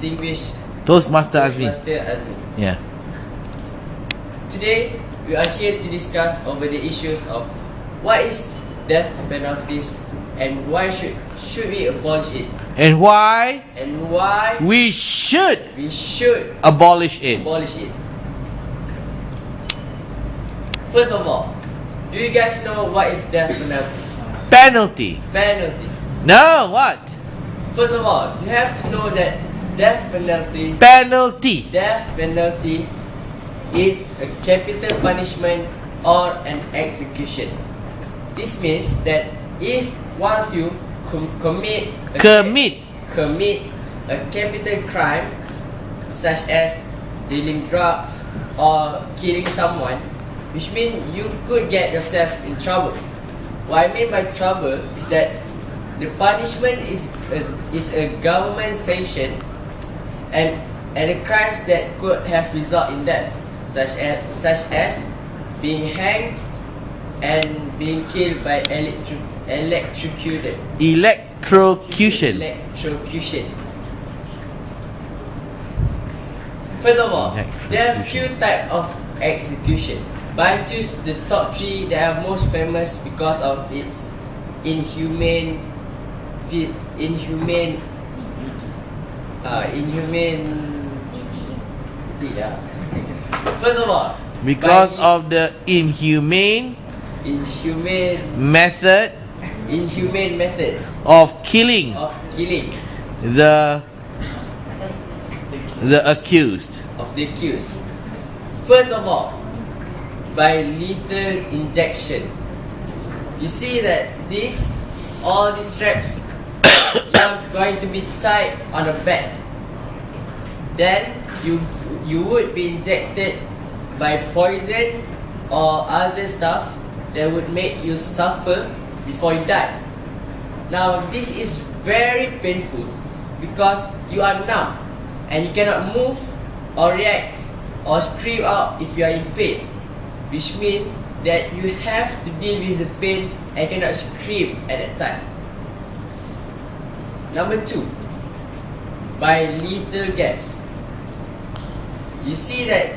distinguished Toastmaster Azmi. Yeah. Today, we are here to discuss over the issues of what is death penalties and why should we abolish it, And why we should abolish it. First of all, do you guys know what is death Penalty. No, what? First of all, you have to know that death penalty is a capital punishment or an execution. This means that if one of you commit a capital crime such as dealing drugs or killing someone, which means you could get yourself in trouble. What I mean by trouble is that the punishment is a government sanction and the crimes that could have result in death, such as being hanged and being killed by electrocution. First of all, there are a few types of execution, but I choose the top 3 that are most famous because of its inhumane. First of all, because of the inhumane methods of killing the accused. First of all, by lethal injection. You see that all these straps are going to be tied on a bed. Then you would be injected by poison or other stuff that would make you suffer before you die. Now this is very painful because you are numb and you cannot move or react or scream out if you are in pain, which means that you have to deal with the pain and cannot scream at that time. Number 2, by lethal gas. You see that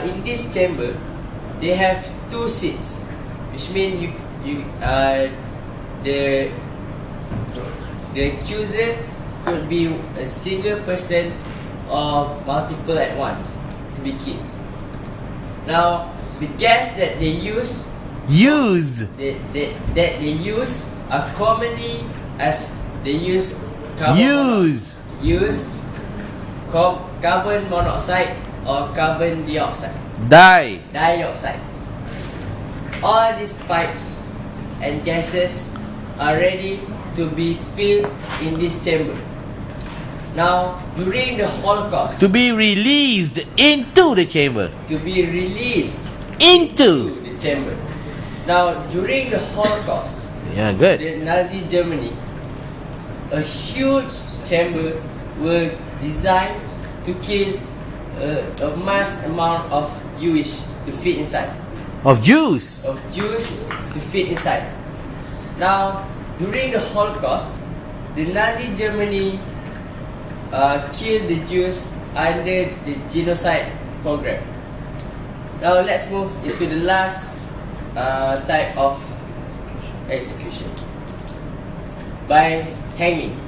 in this chamber they have 2 seats, which means the accuser could be a single person or multiple at once to be killed. Now the gas that they use are commonly as they use carbon monoxide or carbon dioxide. All these pipes and gases are ready to be filled in this chamber. Now, during the Holocaust, to be released into the chamber. Now, during the Holocaust, the Nazi Germany, a huge chamber were designed to kill a mass amount of Jews to fit inside. Of Jews to fit inside. Now, during the Holocaust, the Nazi Germany killed the Jews under the genocide program. Now let's move into the last type of execution, by hanging.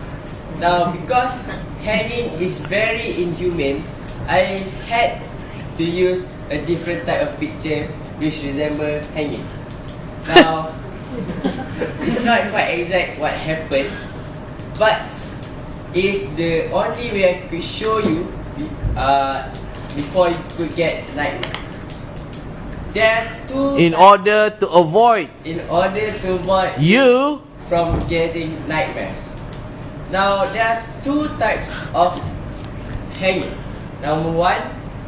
Now because hanging is very inhumane, I had to use a different type of picture which resembles hanging. Now it's not quite exact what happened, but it's the only way I could show you before you could get nightmare. There are 2 in order to avoid you from getting nightmares. Now there are 2 types of hanging. Number 1,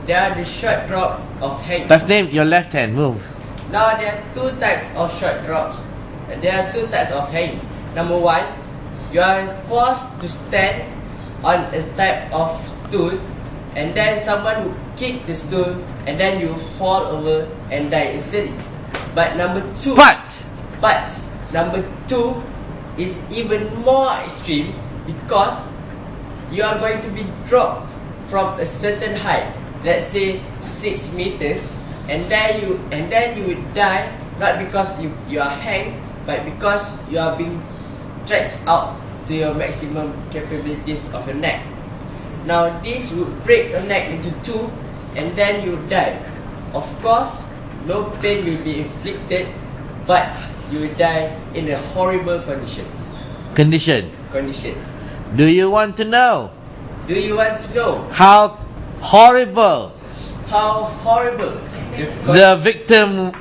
there are the short drop of hanging. Tasnim, your left hand, move. Now there are 2 types of short drops. There are 2 types of hanging. Number 1, you are forced to stand on a type of stool, and then someone will kick the stool, and then you fall over and die instantly. But number 2 is even more extreme because you are going to be dropped from a certain height, let's say 6 meters, and then you would die, not because you are hanged, but because you are being stretched out to your maximum capabilities of your neck. Now this would break your neck into two, and then you die. Of course, no pain will be inflicted, but you will die in a horrible condition. Do you want to know Do you want to know how horrible how horrible the victim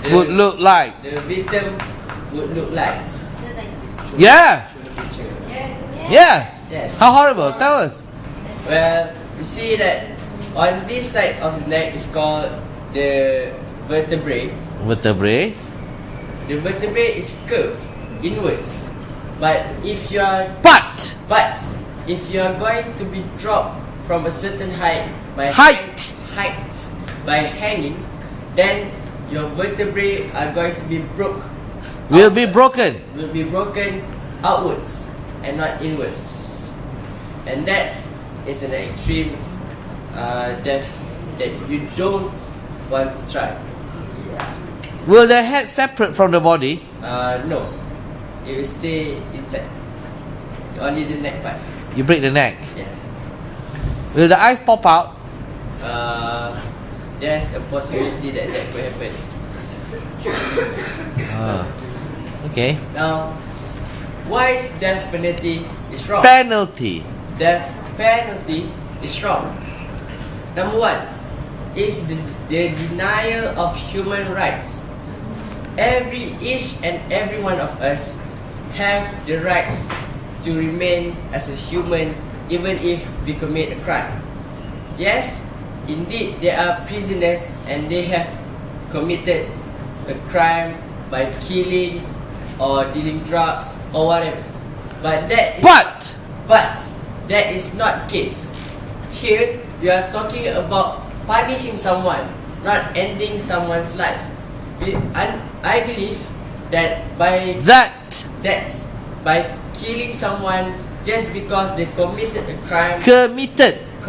would look like? the victims would look like? Yeah. Yeah. Yes. How horrible? Tell us. Well, you see that on this side of the neck is called the vertebrae. Vertebrae. The vertebrae is curved inwards. But if you are going to be dropped from a certain height by hanging, then your vertebrae are going to be Will be broken. Will be broken outwards and not inwards. And is an extreme death that you don't want to try. Will the head separate from the body? No, it will stay intact. Only the neck part. You break the neck. Yeah. Will the eyes pop out? There's a possibility that could happen. Okay. Now, why is death penalty is wrong? Death penalty is wrong. Number one is the denial of human rights. Each and every one of us have the rights to remain as a human even if we commit a crime. Yes, indeed there are prisoners and they have committed a crime by killing or dealing drugs or whatever. But that is not case. Here we are talking about punishing someone, not ending someone's life. I believe that by killing someone just because they committed a crime, committed a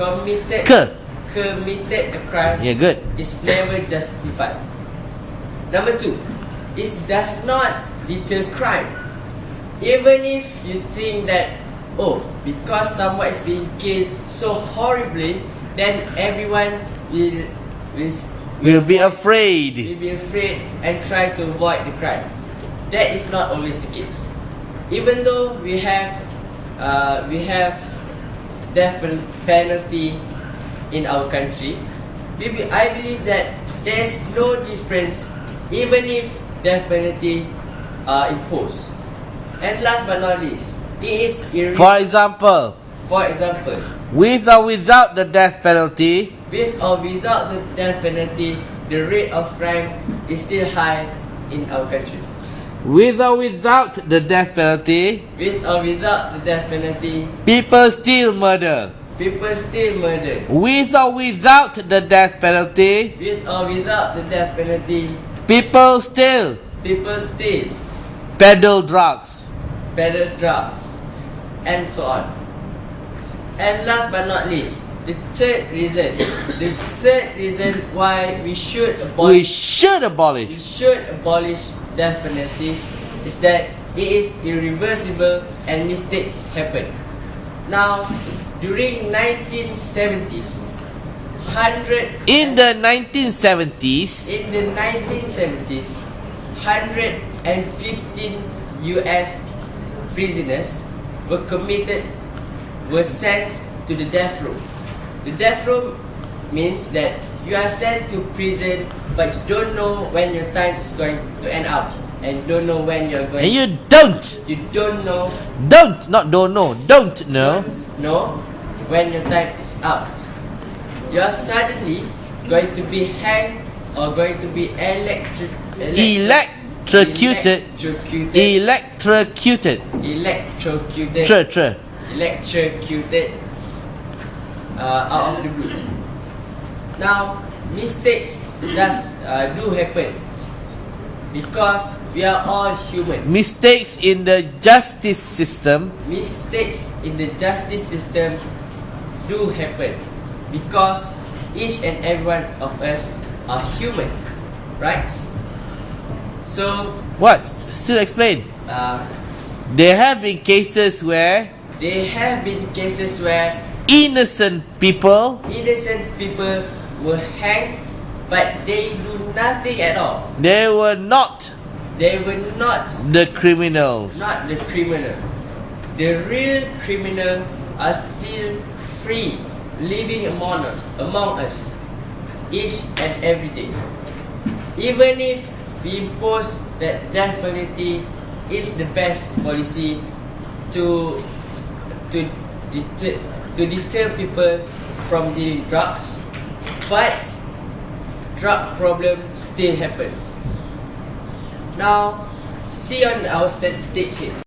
crime, yeah, good, is never justified. Number two, it does not deter crime. Even if you think that, because someone is being killed so horribly, then everyone will be afraid and try to avoid the crime. That is not always the case. Even though we have death penalty in our country, I believe that there's no difference even if death penalty are imposed. And last but not least, it is For example, with or without the death penalty, the rate of crime is still high in our country. With or without the death penalty, people still murder. With or without the death penalty, people still peddle drugs, and so on. And last but not least, the third reason why we should abolish death penalties is that it is irreversible and mistakes happen. Now, during 1970s, in the 1970s, 115 US prisoners were sent to the death row. The death row means that you are sent to prison, but you don't know when your time is going to end up, and you don't know when you're going. And you don't know when your time is up. You are suddenly going to be hanged or going to be electrocuted out of the blue. Now, mistakes do happen Because we are all human. Mistakes in the justice system Mistakes in the justice system do happen because each and every one of us are human, right? So what? Still explain. There have been cases where innocent people were hanged, but they do nothing at all. They were not the criminals. Not the criminal. The real criminal are still free, living among us each and every day. Even if we impose that death penalty is the best policy to deter people from dealing drugs, but drug problem still happens. Now, see on our statistics here.